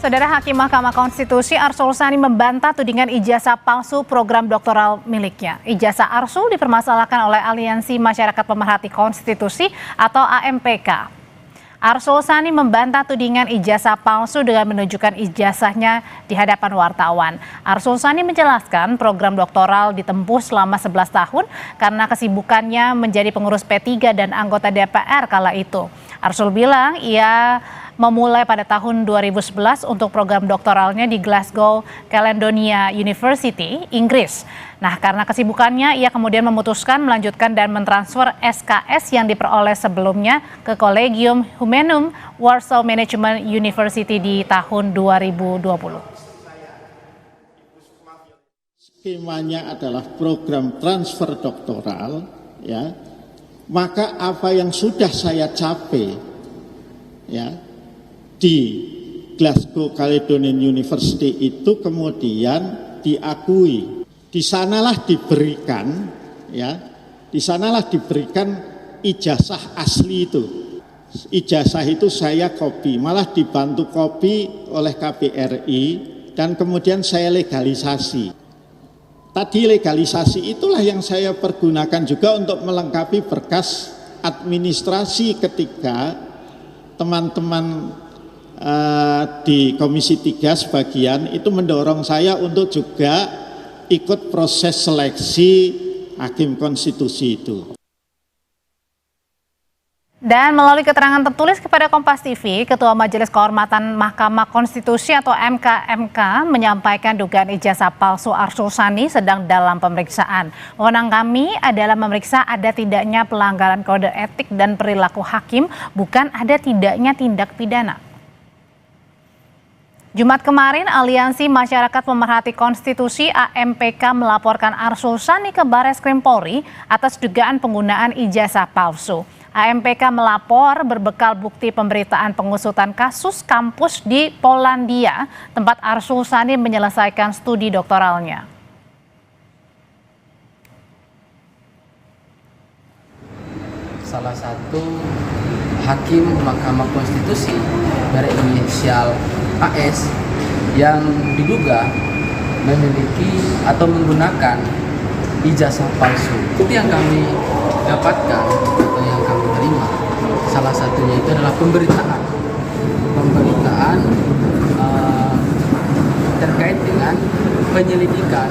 Saudara Hakim Mahkamah Konstitusi Arsul Sani membantah tudingan ijazah palsu program doktoral miliknya. Ijazah Arsul dipermasalahkan oleh Aliansi Masyarakat Pemerhati Konstitusi atau AMPK. Arsul Sani membantah tudingan ijazah palsu dengan menunjukkan ijazahnya di hadapan wartawan. Arsul Sani menjelaskan program doktoral ditempuh selama 11 tahun karena kesibukannya menjadi pengurus P3 dan anggota DPR kala itu. Arsul bilang ia memulai pada tahun 2011 untuk program doktoralnya di Glasgow Caledonia University, Inggris. Nah, karena kesibukannya, ia kemudian memutuskan melanjutkan dan mentransfer SKS yang diperoleh sebelumnya ke Collegium Humanum Warsaw Management University di tahun 2020. Skemanya adalah program transfer doktoral, ya. Maka apa yang sudah saya capai, ya, di Glasgow Caledonian University itu kemudian diakui. Di sanalah diberikan, ya, di sanalah diberikan ijazah asli itu. Ijazah itu saya copy, malah dibantu copy oleh KBRI dan kemudian saya legalisasi. Tadi legalisasi itulah yang saya pergunakan juga untuk melengkapi berkas administrasi ketika teman-teman di Komisi 3 sebagian itu mendorong saya untuk juga ikut proses seleksi Hakim Konstitusi itu. Dan melalui keterangan tertulis kepada Kompas TV, Ketua Majelis Kehormatan Mahkamah Konstitusi atau MK menyampaikan dugaan ijazah palsu Arsul Sani sedang dalam pemeriksaan. Wewenang kami adalah memeriksa ada tidaknya pelanggaran kode etik dan perilaku hakim, bukan ada tidaknya tindak pidana. Jumat kemarin, Aliansi Masyarakat Pemerhati Konstitusi AMPK melaporkan Arsul Sani ke Barreskrim Polri atas dugaan penggunaan ijazah palsu. AMPK melapor berbekal bukti pemberitaan pengusutan kasus kampus di Polandia, tempat Arsul Sani menyelesaikan studi doktoralnya. Salah satu hakim Mahkamah Konstitusi berinisial AS yang diduga memiliki atau menggunakan ijazah palsu. Itu yang kami dapatkan atau yang kami terima. Salah satunya itu adalah pemberitaan terkait dengan penyelidikan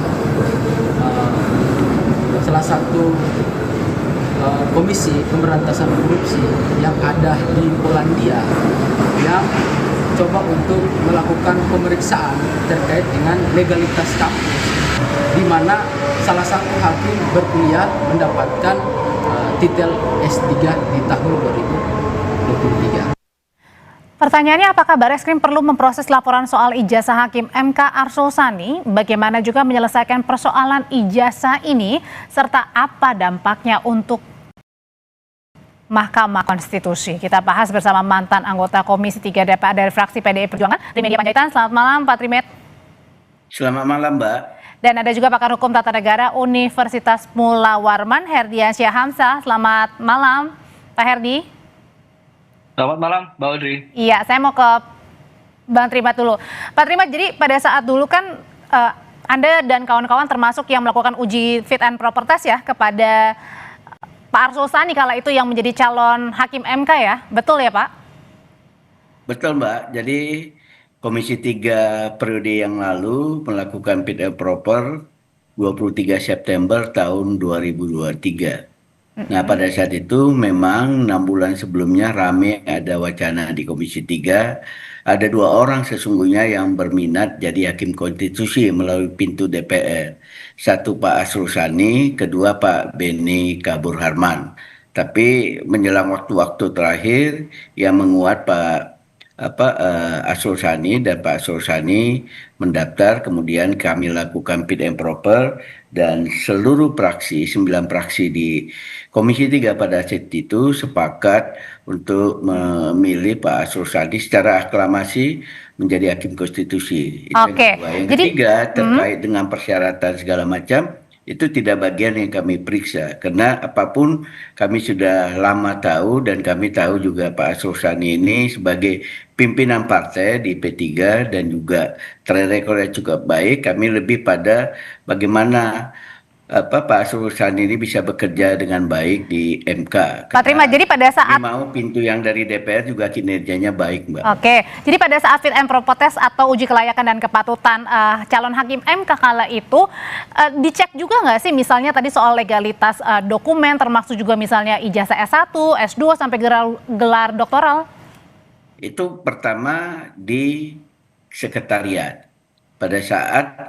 salah satu komisi pemberantasan korupsi yang ada di Polandia yang coba untuk melakukan pemeriksaan terkait dengan legalitas kampus, di mana salah satu hakim berkuliah mendapatkan titel S3 di tahun 2023. Pertanyaannya, apakah Barreskrim perlu memproses laporan soal ijazah Hakim MK Arsul Sani? Bagaimana juga menyelesaikan persoalan ijazah ini? Serta apa dampaknya untuk Mahkamah Konstitusi? Kita bahas bersama mantan anggota Komisi 3 DPR dari fraksi PDI Perjuangan, Trimedia Panjaitan. Selamat malam, Pak Trimet. Selamat malam, Mbak. Dan ada juga pakar hukum tata negara Universitas Mula Warman, Herdiansyah Hamzah. Selamat malam, Pak Herdi. Selamat malam, Mbak Audrey. Iya, saya mau ke Bang Trimet dulu. Pak Trimet, jadi pada saat dulu kan Anda dan kawan-kawan termasuk yang melakukan uji fit and proper test ya kepada Pak Arsul Sani kala itu yang menjadi calon Hakim MK ya, betul ya Pak? Betul Mbak, jadi Komisi 3 periode yang lalu melakukan fit and proper 23 September tahun 2023. Nah pada saat itu memang 6 bulan sebelumnya rame ada wacana di Komisi 3, ada 2 orang sesungguhnya yang berminat jadi Hakim Konstitusi melalui pintu DPR. Satu Pak Arsul Sani, kedua Pak Beni Kabur Harman. Tapi menjelang waktu-waktu terakhir yang menguat Arsul Sani dan Pak Arsul Sani mendaftar, kemudian kami lakukan fit and proper dan seluruh praksi, 9 praksi di Komisi 3 pada saat itu sepakat untuk memilih Pak Arsul Sani secara aklamasi menjadi Hakim Konstitusi. Itu Oke. yang kedua. Yang ketiga terkait dengan persyaratan segala macam, itu tidak bagian yang kami periksa. Karena apapun kami sudah lama tahu dan kami tahu juga Pak Arsul Sani ini sebagai pimpinan partai di P3 dan juga track record yang cukup baik. Kami lebih pada bagaimana Pak Arsul Sani ini bisa bekerja dengan baik di MK. Pak Trima, jadi pada saat kami mau pintu yang dari DPR juga kinerjanya baik, Mbak. Oke, jadi pada saat fit and proper test atau uji kelayakan dan kepatutan calon hakim MK kala itu dicek juga nggak sih misalnya tadi soal legalitas dokumen termasuk juga misalnya ijazah S1, S2 sampai gelar doktoral? Itu pertama di sekretariat. Pada saat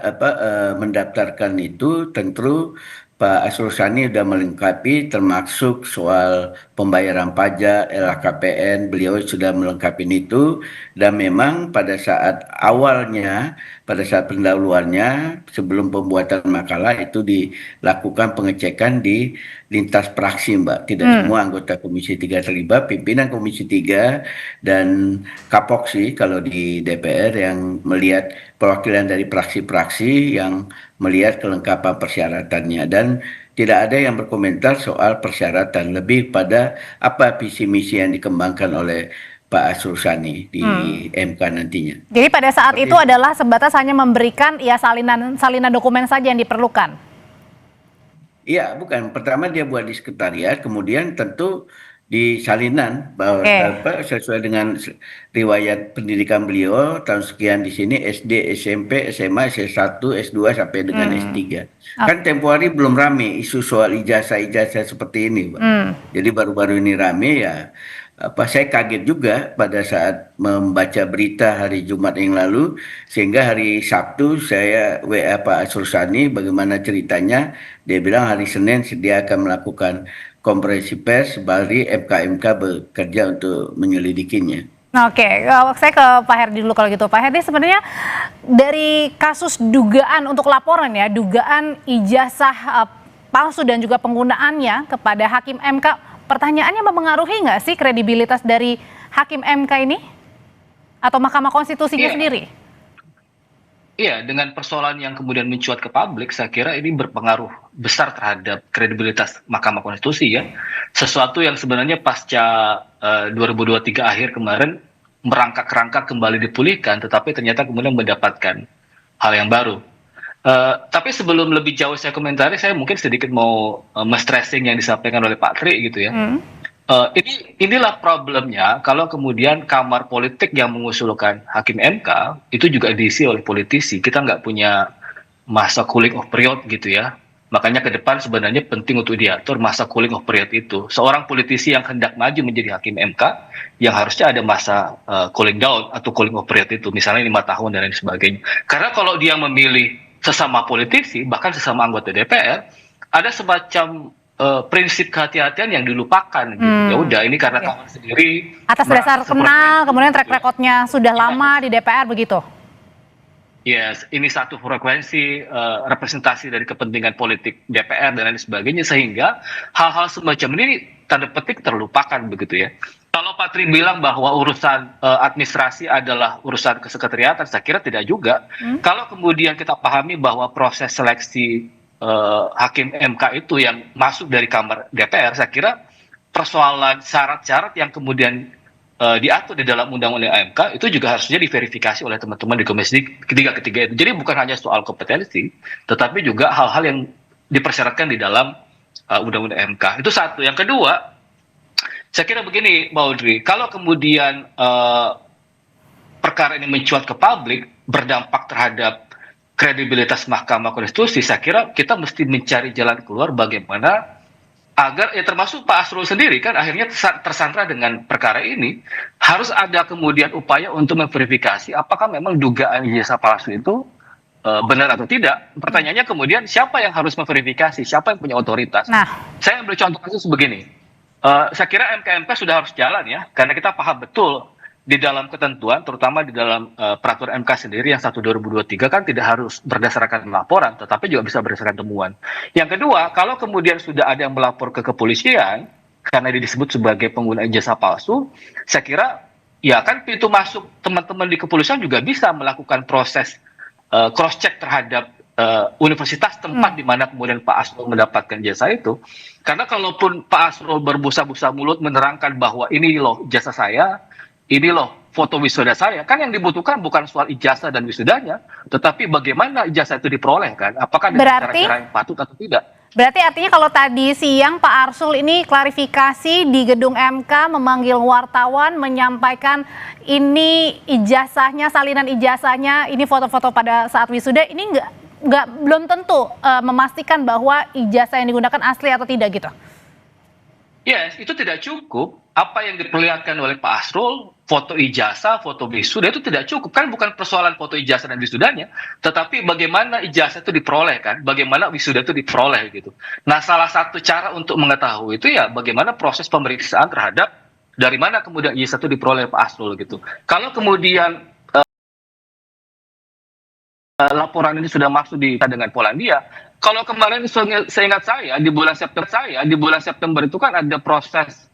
mendaftarkan itu tentu Pak Arsul Sani sudah melengkapi termasuk soal pembayaran pajak, LHKPN, beliau sudah melengkapi itu dan memang pada saat awalnya, pada saat pendahuluannya sebelum pembuatan makalah itu dilakukan pengecekan di lintas praksi, Mbak. Tidak semua anggota Komisi 3 terlibat, pimpinan Komisi 3 dan Kapoksi kalau di DPR yang melihat perwakilan dari praksi-praksi yang melihat kelengkapan persyaratannya dan tidak ada yang berkomentar soal persyaratan, lebih pada apa visi misi yang dikembangkan oleh Pak Arsul Sani di MK nantinya. Jadi pada saat itu adalah sebatas hanya memberikan ya salinan dokumen saja yang diperlukan. Iya, bukan. Pertama dia buat di sekretariat, kemudian tentu di salinan bahwa sesuai dengan riwayat pendidikan beliau tahun sekian di sini SD, SMP, SMA, S1, S2 sampai dengan S3. Kan tempo hari belum rame isu soal ijazah seperti ini, Pak. Jadi baru-baru ini rame ya. Saya kaget juga pada saat membaca berita hari Jumat yang lalu, sehingga hari Sabtu saya WA Pak Arsul Sani bagaimana ceritanya. Dia bilang hari Senin dia akan melakukan konferensi pers bagi MK bekerja untuk menyelidikinya. Oke, saya ke Pak Herdi dulu kalau gitu. Pak Herdi, sebenarnya dari kasus dugaan untuk laporan ya, dugaan ijazah palsu dan juga penggunaannya kepada Hakim MK, pertanyaannya mempengaruhi nggak sih kredibilitas dari Hakim MK ini? Atau Mahkamah Konstitusinya sendiri? Iya, dengan persoalan yang kemudian mencuat ke publik, saya kira ini berpengaruh besar terhadap kredibilitas Mahkamah Konstitusi ya. Sesuatu yang sebenarnya pasca 2023 akhir kemarin merangkak-rangkak kembali dipulihkan, tetapi ternyata kemudian mendapatkan hal yang baru. Tapi sebelum lebih jauh saya komentari, saya mungkin sedikit mau stressing yang disampaikan oleh Pak Tri gitu ya. Inilah problemnya kalau kemudian kamar politik yang mengusulkan Hakim MK itu juga diisi oleh politisi. Kita nggak punya masa cooling off period gitu ya. Makanya ke depan sebenarnya penting untuk diatur masa cooling off period itu. Seorang politisi yang hendak maju menjadi Hakim MK yang harusnya ada masa cooling down atau cooling off period itu, misalnya 5 tahun dan lain sebagainya. Karena kalau dia memilih sesama politisi, bahkan sesama anggota DPR, ada semacam prinsip kehati-hatian yang dilupakan gitu. Ya udah, ini karena kawan sendiri atas dasar kenal, kemudian track recordnya sudah lama di DPR begitu. Yes, ini satu frekuensi representasi dari kepentingan politik DPR dan lain sebagainya, sehingga hal-hal semacam ini tanda petik terlupakan begitu ya. Kalau Pak Tri bilang bahwa urusan administrasi adalah urusan kesekretariatan, saya kira tidak juga. Kalau kemudian kita pahami bahwa proses seleksi Hakim MK itu yang masuk dari kamar DPR, saya kira persoalan syarat-syarat yang kemudian diatur di dalam undang-undang MK itu juga harusnya diverifikasi oleh teman-teman di Komisi ketiga itu. Jadi bukan hanya soal kompetensi, tetapi juga hal-hal yang dipersyaratkan di dalam undang-undang MK. Itu satu. Yang kedua, saya kira begini, Mbak Audrey, kalau kemudian perkara ini mencuat ke publik, berdampak terhadap kredibilitas Mahkamah Konstitusi, saya kira kita mesti mencari jalan keluar bagaimana agar, ya termasuk Pak Arsul sendiri kan akhirnya tersandra dengan perkara ini, harus ada kemudian upaya untuk memverifikasi apakah memang dugaan ijazah palsu itu benar atau tidak. Pertanyaannya kemudian siapa yang harus memverifikasi, siapa yang punya otoritas. Saya ambil contoh kasus begini, saya kira MK sudah harus jalan ya, karena kita paham betul di dalam ketentuan, terutama di dalam peraturan MK sendiri yang 1/2023 kan tidak harus berdasarkan laporan, tetapi juga bisa berdasarkan temuan. Yang kedua, kalau kemudian sudah ada yang melapor ke kepolisian, karena disebut sebagai pengguna ijazah palsu, saya kira ya kan pintu masuk teman-teman di kepolisian juga bisa melakukan proses cross-check terhadap universitas tempat di mana kemudian Pak Asrul mendapatkan jasa itu. Karena kalaupun Pak Asrul berbusa-busa mulut menerangkan bahwa ini loh jasa saya, ini loh foto wisuda saya, kan yang dibutuhkan bukan soal ijazah dan wisudanya, tetapi bagaimana ijazah itu diperoleh kan, apakah dengan cara-cara yang patut atau tidak. Berarti artinya kalau tadi siang Pak Arsul ini klarifikasi di gedung MK memanggil wartawan menyampaikan ini ijazahnya, salinan ijazahnya, ini foto-foto pada saat wisuda, ini belum tentu memastikan bahwa ijazah yang digunakan asli atau tidak gitu. Yes, itu tidak cukup. Apa yang diperlihatkan oleh Pak Asrul, foto ijazah, foto wisuda itu tidak cukup. Kan bukan persoalan foto ijazah dan wisudanya, tetapi bagaimana ijazah itu diperoleh kan, bagaimana wisuda itu diperoleh gitu. Nah, salah satu cara untuk mengetahui itu ya bagaimana proses pemeriksaan terhadap dari mana kemudian ijazah itu diperoleh Pak Asrul gitu. Kalau kemudian laporan ini sudah masuk dengan Polandia. Kalau kemarin seingat saya di bulan September itu kan ada proses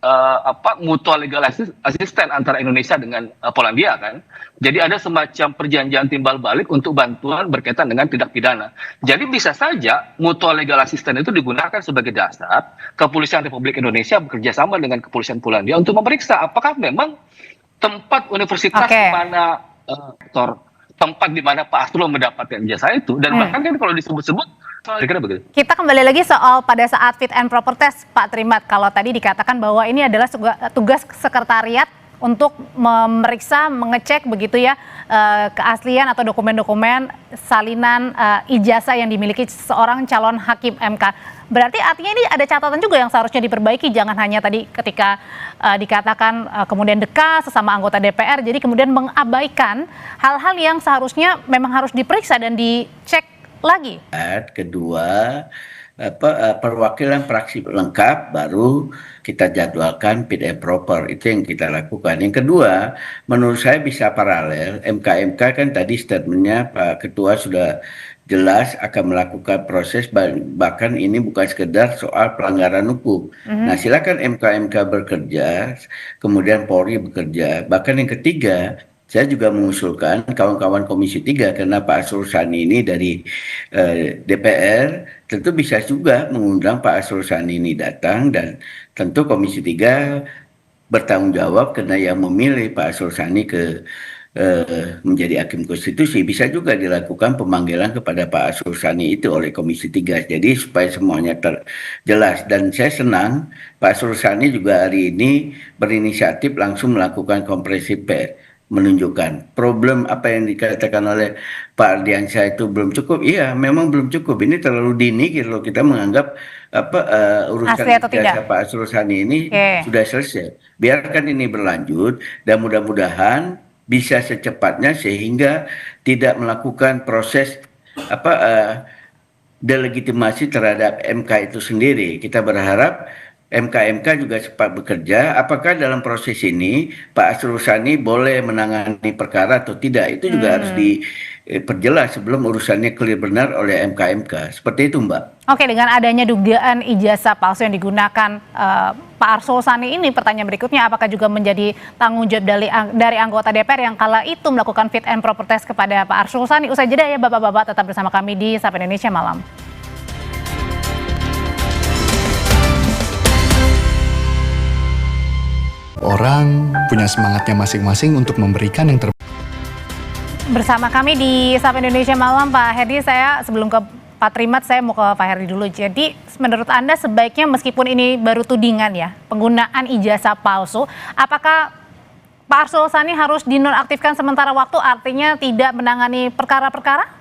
mutual legal assistance antara Indonesia dengan Polandia kan. Jadi ada semacam perjanjian timbal balik untuk bantuan berkaitan dengan tindak pidana. Jadi bisa saja mutual legal assistance itu digunakan sebagai dasar Kepolisian Republik Indonesia bekerja sama dengan Kepolisian Polandia untuk memeriksa apakah memang tempat universitas di mana tempat di mana Pak Asrul mendapatkan ijazah itu, dan bahkan kan kalau disebut-sebut kira-kira begitu. Kita kembali lagi soal pada saat fit and proper test, Pak Trimat. Kalau tadi dikatakan bahwa ini adalah tugas sekretariat untuk memeriksa, mengecek begitu ya keaslian atau dokumen-dokumen salinan ijazah yang dimiliki seorang calon hakim MK. Berarti artinya ini ada catatan juga yang seharusnya diperbaiki, jangan hanya tadi ketika dikatakan kemudian dekat sesama anggota DPR, jadi kemudian mengabaikan hal-hal yang seharusnya memang harus diperiksa dan dicek lagi. Kedua, perwakilan praksi lengkap baru kita jadwalkan fit and proper, itu yang kita lakukan. Yang kedua, menurut saya bisa paralel. MK kan tadi statementnya Pak Ketua sudah jelas akan melakukan proses, bahkan ini bukan sekedar soal pelanggaran hukum. Nah, silakan MK bekerja, kemudian Polri bekerja. Bahkan yang ketiga, saya juga mengusulkan kawan-kawan Komisi 3, karena Pak Arsul Sani ini dari DPR, tentu bisa juga mengundang Pak Arsul Sani ini datang, dan tentu Komisi 3 bertanggung jawab karena yang memilih Pak Arsul Sani menjadi hakim konstitusi. Bisa juga dilakukan pemanggilan kepada Pak Arsul Sani itu oleh Komisi 3. Jadi supaya semuanya jelas. Dan saya senang Pak Arsul Sani juga hari ini berinisiatif langsung melakukan konferensi pers, menunjukkan problem apa yang dikatakan oleh Pak Ardiansyah itu belum cukup. Iya, memang belum cukup. Ini terlalu dini kalau kita menganggap urusan ijazah Pak Arsul Sani ini sudah selesai. Biarkan ini berlanjut dan mudah-mudahan bisa secepatnya sehingga tidak melakukan proses delegitimasi terhadap MK itu sendiri. Kita berharap MK juga cepat bekerja. Apakah dalam proses ini Pak Arsul Sani boleh menangani perkara atau tidak? Itu juga harus diperjelas sebelum urusannya clear benar oleh MK. Seperti itu, Mbak. Oke, dengan adanya dugaan ijazah palsu yang digunakan Pak Arsul Sani ini, pertanyaan berikutnya, apakah juga menjadi tanggung jawab dari anggota DPR yang kala itu melakukan fit and proper test kepada Pak Arsul Sani? Usai jeda ya Bapak-Bapak, tetap bersama kami di Sapa Indonesia Malam. Orang punya semangatnya masing-masing untuk memberikan yang terbaik. Bersama kami di Sapa Indonesia Malam, Pak Herdi, saya sebelum ke Pak Trimat, saya mau ke Pak Herdi dulu. Jadi menurut Anda sebaiknya meskipun ini baru tudingan ya, penggunaan ijazah palsu, apakah Pak Arsul Sani harus dinonaktifkan sementara waktu, artinya tidak menangani perkara-perkara?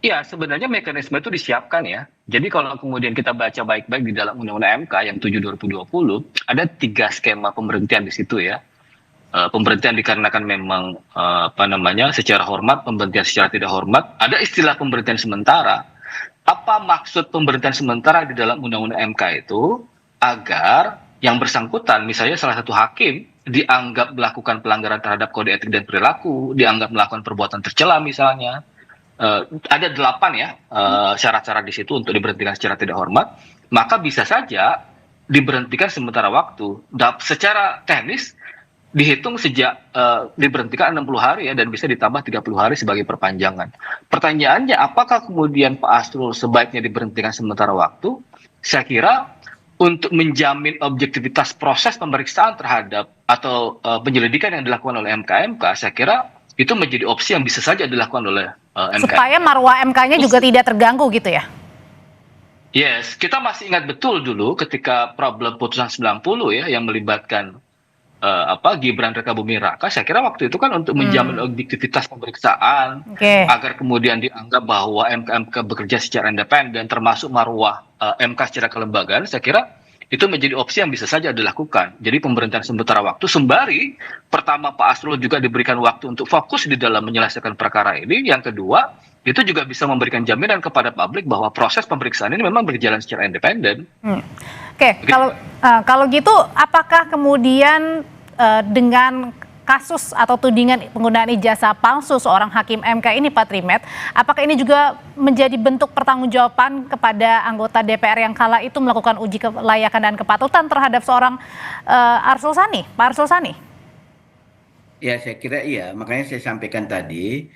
Ya, sebenarnya mekanisme itu disiapkan ya. Jadi kalau kemudian kita baca baik-baik di dalam Undang-Undang MK yang 7/2020, ada 3 skema pemberhentian di situ ya. Pemberhentian dikarenakan memang secara hormat, pemberhentian secara tidak hormat. Ada istilah pemberhentian sementara. Apa maksud pemberhentian sementara di dalam Undang-Undang MK itu? Agar yang bersangkutan, misalnya salah satu hakim dianggap melakukan pelanggaran terhadap kode etik dan perilaku, dianggap melakukan perbuatan tercela misalnya. Ada 8 ya syarat-syarat di situ untuk diberhentikan secara tidak hormat, maka bisa saja diberhentikan sementara waktu. Secara teknis dihitung sejak diberhentikan 60 hari ya, dan bisa ditambah 30 hari sebagai perpanjangan. Pertanyaannya, apakah kemudian Pak Asrul sebaiknya diberhentikan sementara waktu? Saya kira untuk menjamin objektivitas proses pemeriksaan terhadap atau penyelidikan yang dilakukan oleh MK, saya kira itu menjadi opsi yang bisa saja dilakukan oleh MK. Supaya marwah MK-nya juga tidak terganggu gitu ya? Yes, kita masih ingat betul dulu ketika problem putusan 90 ya yang melibatkan Gibran Rekabuming Raka. Saya kira waktu itu kan untuk menjamin objektivitas pemeriksaan, agar kemudian dianggap bahwa MK bekerja secara independen, termasuk marwah MK secara kelembagaan. Saya kira itu menjadi opsi yang bisa saja dilakukan. Jadi pemberhentian sementara waktu sembari pertama Pak Asrul juga diberikan waktu untuk fokus di dalam menyelesaikan perkara ini. Yang kedua, itu juga bisa memberikan jaminan kepada publik bahwa proses pemeriksaan ini memang berjalan secara independen. Oke, kalau gitu, apakah kemudian dengan kasus atau tudingan penggunaan ijazah palsu seorang hakim MK ini, Pak Trimet, apakah ini juga menjadi bentuk pertanggungjawaban kepada anggota DPR yang kala itu melakukan uji kelayakan dan kepatutan terhadap seorang Arsul Sani, Pak Arsul Sani? Ya, saya kira iya. Makanya saya sampaikan tadi,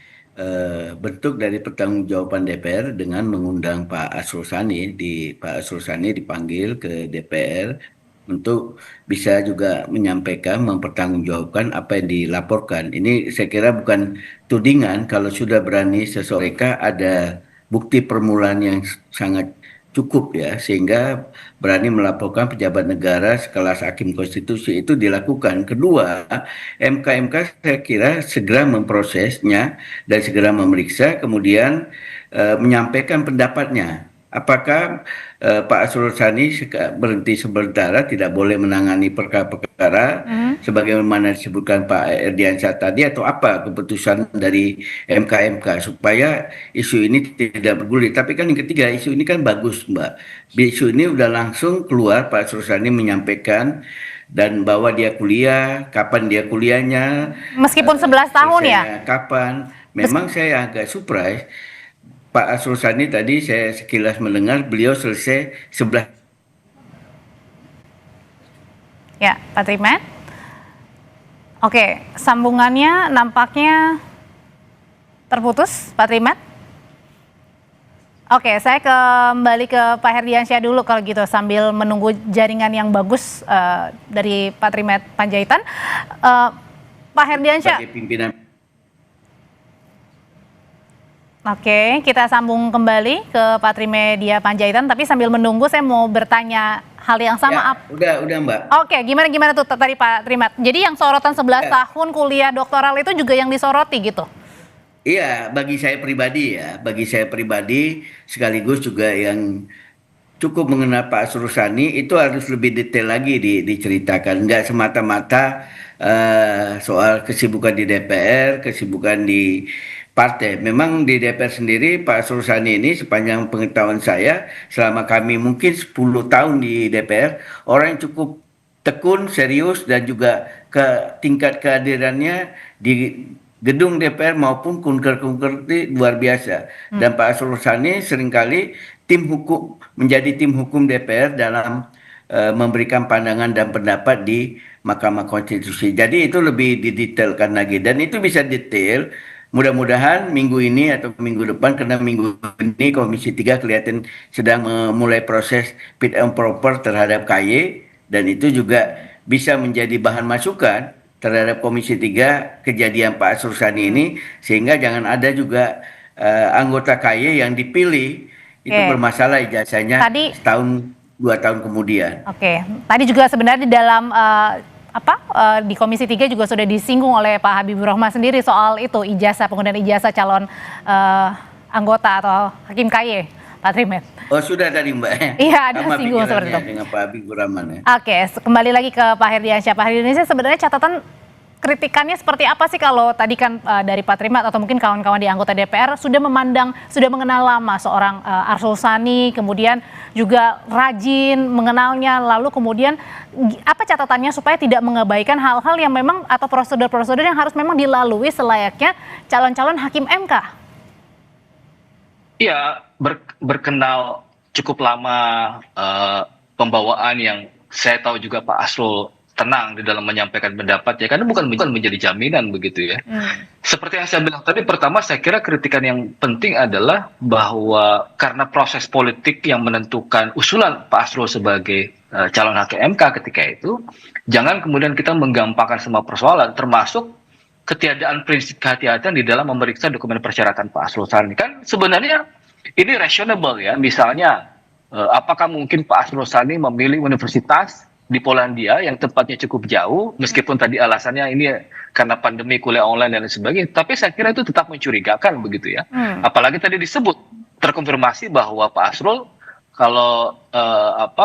bentuk dari pertanggungjawaban DPR dengan mengundang Pak Arsul Sani. Pak Arsul Sani dipanggil ke DPR untuk bisa juga menyampaikan, mempertanggungjawabkan apa yang dilaporkan. Ini saya kira bukan tudingan. Kalau sudah berani seseorang, mereka ada bukti permulaan yang sangat cukup ya, sehingga berani melaporkan pejabat negara sekelas hakim konstitusi. Itu dilakukan. Kedua, MK saya kira segera memprosesnya dan segera memeriksa, kemudian menyampaikan pendapatnya. Apakah Pak Arsul Sani berhenti sementara, tidak boleh menangani perkara-perkara sebagaimana disebutkan Pak Erdiansyah tadi, atau apa keputusan dari MK supaya isu ini tidak bergulir. Tapi kan yang ketiga, isu ini kan bagus, Mbak. Isu ini udah langsung keluar, Pak Arsul Sani menyampaikan dan bahwa dia kuliah, kapan dia kuliahnya, meskipun 11 tahun ya? Kapan. Memang saya agak surprise. Pak Arsul Sani tadi saya sekilas mendengar beliau selesai 11. Ya, Pak Trimet. Oke, sambungannya nampaknya terputus, Pak Trimet. Oke, saya kembali ke Pak Herdiansyah dulu kalau gitu, sambil menunggu jaringan yang bagus dari Pak Trimet Panjaitan. Pak Herdiansyah. Sebagai pimpinan. Oke, kita sambung kembali ke Pak Trimedia Panjaitan, tapi sambil menunggu saya mau bertanya hal yang sama. Ya, udah Mbak. Oke, gimana tuh tadi Pak Trimet? Jadi yang sorotan 11 tahun kuliah doktoral itu juga yang disoroti gitu? Iya, bagi saya pribadi sekaligus juga yang cukup mengenal Pak Arsul Sani, itu harus lebih detail lagi diceritakan. Nggak semata-mata soal kesibukan di DPR, kesibukan di partai. Memang di DPR sendiri Pak Arsul Sani ini sepanjang pengetahuan saya, selama kami mungkin 10 tahun di DPR, orang yang cukup tekun, serius, dan juga tingkat kehadirannya di gedung DPR maupun kunker-kunker itu luar biasa. Dan Pak Arsul Sani seringkali menjadi tim hukum DPR dalam memberikan pandangan dan pendapat di Mahkamah Konstitusi. Jadi itu lebih didetailkan lagi, dan itu bisa detail. Mudah-mudahan minggu ini atau minggu depan, karena minggu ini Komisi 3 kelihatan sedang memulai proses fit and proper terhadap KY, dan itu juga bisa menjadi bahan masukan terhadap Komisi 3 kejadian Pak Arsul Sani ini, sehingga jangan ada juga anggota KY yang dipilih itu bermasalah ijazahnya setahun 2 tahun kemudian. Oke, tadi juga sebenarnya di dalam di Komisi 3 juga sudah disinggung oleh Pak Habibur Rahman sendiri soal itu, penggunaan ijazah calon anggota atau hakim KY, Pak Trimet. Oh, sudah tadi Mbak. Iya, ada singgung seperti itu. Dengan Pak Habibur Rahman ya. Oke, kembali lagi ke Pak Herdiansyah. Pak Herdiansyah, sebenarnya catatan kritikannya seperti apa sih, kalau tadi kan dari Pak Trimet atau mungkin kawan-kawan di anggota DPR sudah mengenal lama seorang Arsul Sani, kemudian juga rajin mengenalnya, lalu kemudian apa catatannya supaya tidak mengabaikan hal-hal yang memang atau prosedur-prosedur yang harus memang dilalui selayaknya calon-calon hakim MK? Iya, berkenal cukup lama, pembawaan yang saya tahu juga Pak Asrul tenang di dalam menyampaikan pendapat ya, karena bukan menjadi jaminan begitu ya. Seperti yang saya bilang tadi, pertama saya kira kritikan yang penting adalah bahwa karena proses politik yang menentukan usulan Pak Asrul sebagai calon hakim MK ketika itu, jangan kemudian kita menggampangkan semua persoalan, termasuk ketiadaan prinsip kehati-hatian di dalam memeriksa dokumen persyaratan Pak Asrul Sani. Kan sebenarnya ini reasonable ya, misalnya apakah mungkin Pak Asrul Sani memilih universitas di Polandia yang tempatnya cukup jauh, meskipun tadi alasannya ini karena pandemi, kuliah online dan lain sebagainya, tapi saya kira itu tetap mencurigakan begitu ya. Apalagi tadi disebut terkonfirmasi bahwa Pak Asrul kalau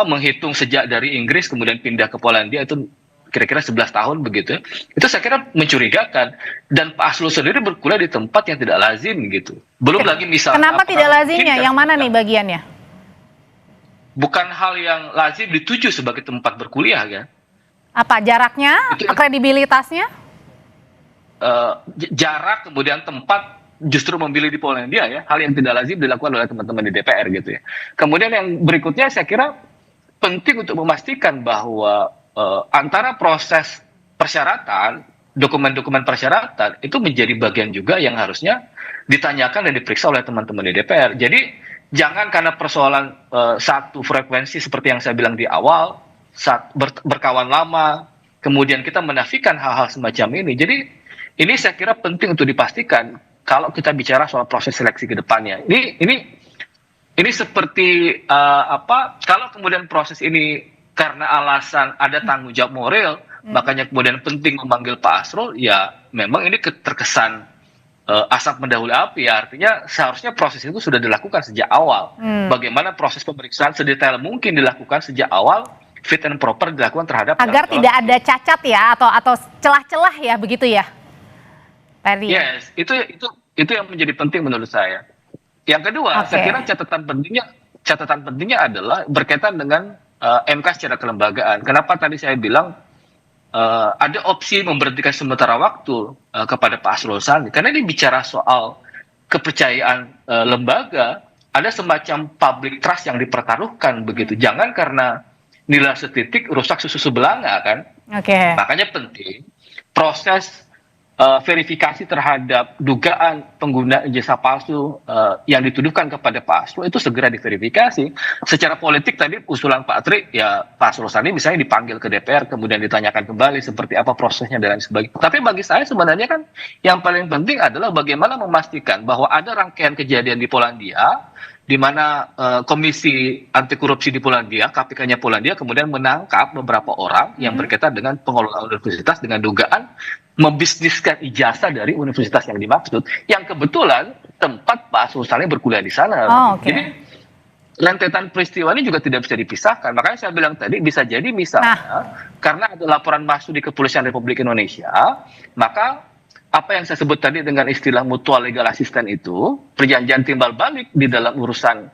menghitung sejak dari Inggris kemudian pindah ke Polandia itu kira-kira 11 tahun begitu. Itu saya kira mencurigakan, dan Pak Asrul sendiri berkuliah di tempat yang tidak lazim gitu. Belum lagi misalnya kenapa tidak lazimnya? Yang mana nih bagiannya? Bukan hal yang lazim dituju sebagai tempat berkuliah kan? Apa jaraknya, kredibilitasnya? Jarak kemudian tempat justru memilih di Polandia ya, hal yang tidak lazim dilakukan oleh teman-teman di DPR gitu ya. Kemudian yang berikutnya saya kira penting untuk memastikan bahwa antara proses persyaratan, dokumen-dokumen persyaratan itu menjadi bagian juga yang harusnya ditanyakan dan diperiksa oleh teman-teman di DPR. Jadi jangan karena persoalan satu frekuensi seperti yang saya bilang di awal, berkawan lama, kemudian kita menafikan hal-hal semacam ini. Jadi ini saya kira penting untuk dipastikan kalau kita bicara soal proses seleksi ke depannya. Ini seperti kalau kemudian proses ini karena alasan ada tanggung jawab moral, makanya kemudian penting memanggil Pak Asrul, ya memang ini terkesan asap mendahului api ya, artinya seharusnya proses itu sudah dilakukan sejak awal. Bagaimana proses pemeriksaan sedetail mungkin dilakukan sejak awal, fit and proper dilakukan terhadap agar tidak ada cacat ya atau celah-celah ya begitu ya, Pak Heri? Yes, itu yang menjadi penting menurut saya. Yang kedua, saya kira catatan pentingnya adalah berkaitan dengan MK secara kelembagaan. Kenapa tadi saya bilang ada opsi memberhentikan sementara waktu kepada Pak Asrul Sani, karena ini bicara soal kepercayaan lembaga, ada semacam public trust yang dipertaruhkan begitu. Jangan karena nilai setitik rusak susu sebelanga kan. Makanya penting proses verifikasi terhadap dugaan pengguna ijazah palsu yang dituduhkan kepada Pak Asrul itu segera diverifikasi. Secara politik tadi usulan Pak Tri, ya Pak Asrul Sani misalnya dipanggil ke DPR kemudian ditanyakan kembali seperti apa prosesnya dan lain sebagainya. Tapi bagi saya sebenarnya kan yang paling penting adalah bagaimana memastikan bahwa ada rangkaian kejadian di Polandia di mana Komisi Anti Korupsi di Polandia, KPK-nya Polandia kemudian menangkap beberapa orang yang berkaitan dengan pengelolaan universitas dengan dugaan membisniskan ijazah dari universitas yang dimaksud, yang kebetulan tempat Pak Asrul Sani berkuliah di sana. Jadi rentetan peristiwa ini juga tidak bisa dipisahkan. Makanya saya bilang tadi bisa jadi misalnya karena ada laporan masuk di Kepolisian Republik Indonesia, maka apa yang saya sebut tadi dengan istilah mutual legal assistance itu, perjanjian timbal balik di dalam urusan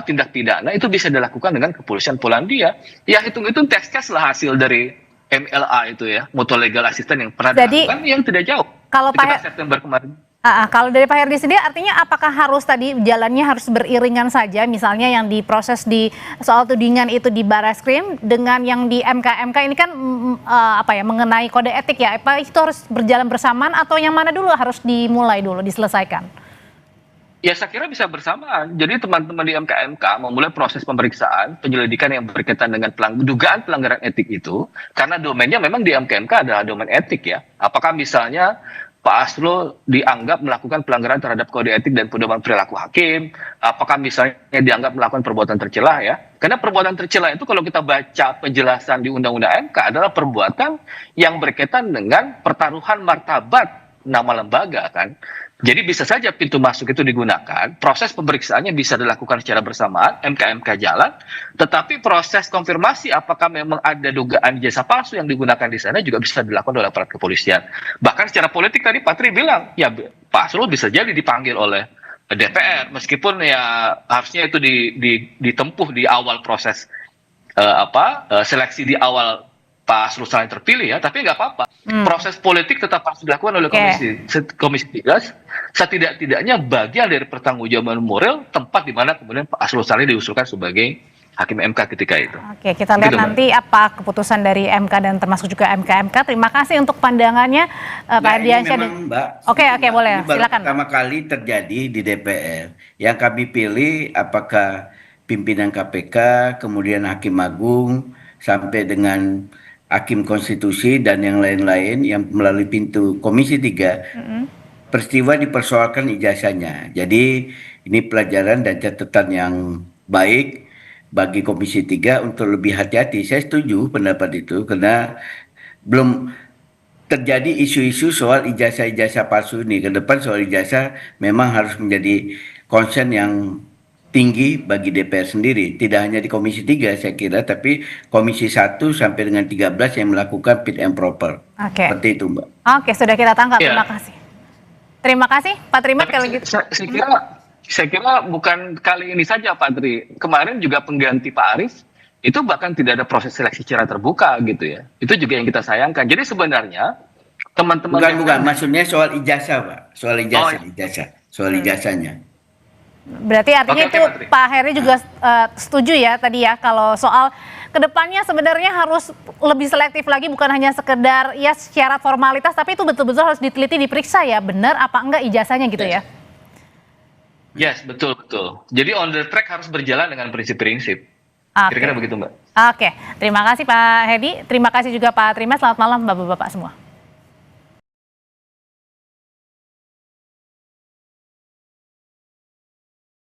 tindak pidana itu bisa dilakukan dengan Kepolisian Polandia. Ya hitung-hitung teks lah hasil dari MLA itu ya, mutual legal assistance yang pernah dilakukan yang tidak jauh. Kalau Pak September kemarin. Kalau dari Pak Herdi sendiri artinya apakah harus tadi jalannya harus beriringan saja, misalnya yang diproses di soal tudingan itu di Barreskrim dengan yang di MK ini kan mengenai kode etik ya, apa itu harus berjalan bersamaan atau yang mana dulu harus dimulai dulu diselesaikan? Ya saya kira bisa bersamaan. Jadi teman-teman di MK memulai proses pemeriksaan penyelidikan yang berkaitan dengan dugaan pelanggaran etik itu, karena domainnya memang di MK adalah domain etik ya. Apakah misalnya Pak Asrul dianggap melakukan pelanggaran terhadap kode etik dan pedoman perilaku hakim, apakah misalnya dianggap melakukan perbuatan tercela ya. Karena perbuatan tercela itu kalau kita baca penjelasan di Undang-Undang MK adalah perbuatan yang berkaitan dengan pertaruhan martabat nama lembaga kan. Jadi bisa saja pintu masuk itu digunakan, proses pemeriksaannya bisa dilakukan secara bersamaan, MK jalan, tetapi proses konfirmasi apakah memang ada dugaan ijazah palsu yang digunakan di sana juga bisa dilakukan oleh aparat kepolisian. Bahkan secara politik tadi Pak Tri bilang, ya Pak Asrul bisa jadi dipanggil oleh DPR, meskipun ya harusnya itu ditempuh di awal proses seleksi di awal Pak Asrul Sani terpilih ya, tapi nggak apa-apa. Proses politik tetap harus dilakukan oleh Komisi 3. Setidak-tidaknya bagian dari pertanggungjawaban moral tempat di mana kemudian Pak Asrul Sani diusulkan sebagai hakim MK ketika itu. Oke, kita lihat Gitu, Mbak. nanti apa keputusan dari MK dan termasuk juga MK. Terima kasih untuk pandangannya Pak Nah, ini Ardiansyah. memang, Mbak, Oke, Mbak, boleh. ini baru Silakan, Pak. pertama kali terjadi di DPR. Yang kami pilih apakah pimpinan KPK, kemudian Hakim Agung, sampai dengan Hakim Konstitusi dan yang lain-lain yang melalui pintu Komisi 3, peristiwa dipersoalkan ijazahnya. Jadi ini pelajaran dan catatan yang baik bagi Komisi 3 untuk lebih hati-hati. Saya setuju pendapat itu karena belum terjadi isu-isu soal ijazah-ijazah palsu ini. Ke depan soal ijazah memang harus menjadi concern yang tinggi bagi DPR sendiri. Tidak hanya di Komisi 3 saya kira, tapi Komisi 1 sampai dengan 13 yang melakukan fit and proper. Oke. Seperti itu, Mbak. Oke, sudah kita tangkap. Iya. Terima kasih. Terima kasih, Pak Trimat. Kalau gitu. Saya kira bukan kali ini saja, Pak Tri. Kemarin juga pengganti Pak Arief itu bahkan tidak ada proses seleksi secara terbuka gitu ya. Itu juga yang kita sayangkan. Jadi sebenarnya teman-teman Bukan, maksudnya soal ijazah, Pak. Soal ijazah, Oh, soal ijazahnya. Berarti artinya Oke, itu Pak Tri. Pak Heri juga setuju ya tadi ya kalau soal kedepannya sebenarnya harus lebih selektif lagi, bukan hanya sekedar ya syarat formalitas, tapi itu betul-betul harus diteliti, diperiksa ya benar apa enggak ijazahnya gitu ya. Yes, betul. Jadi on the track harus berjalan dengan prinsip-prinsip. Oke. Kira-kira begitu, Mbak. Oke, terima kasih Pak Hedi, terima kasih juga Pak Trimas. Selamat malam Bapak-bapak semua.